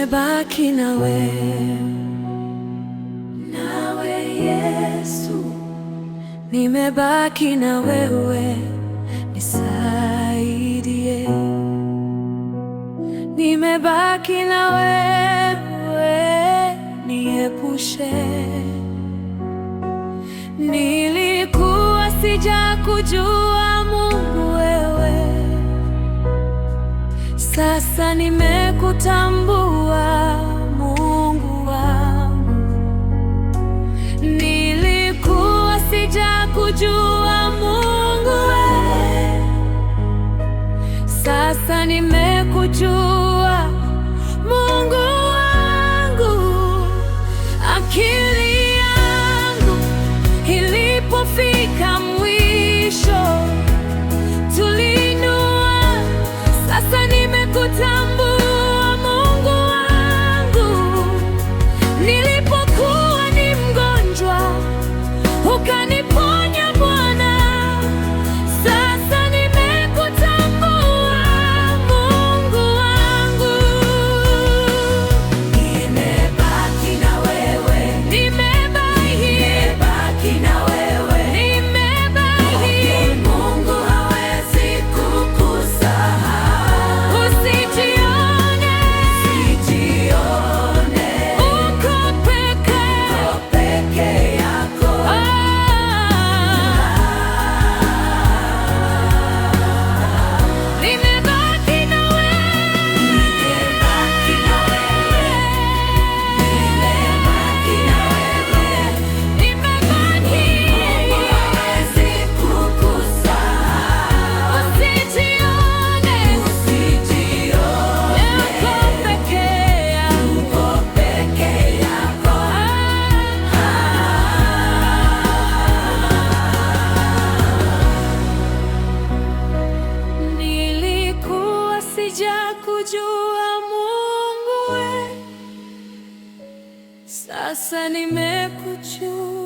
nimebaki nawe, nawe Yesu, nimebaki na wewe, nisaidie. Nimebaki na wewe, niepushe. Nilikuwa sijakujua Mungu wewe, sasa nimekutambua Mungu wangu. Nilikuwa sijakujua Mungu wewe, sasa nimekujua Mungu wangu. Akili yangu ilipofika mwisho, tuliinua, sasa nimekutambua Mungu wangu. Nilipokuwa ni mgonjwa, ukaniponya Bwana, sasa nimekutambua Mungu wangu. Nimebaki na wewe, nimebaki na wewe, Mungu hawezi kukusahau. Usijione uko peke yako. Nimebaki na nilikuwa sijakujua Mungu we, sasa nimekujua.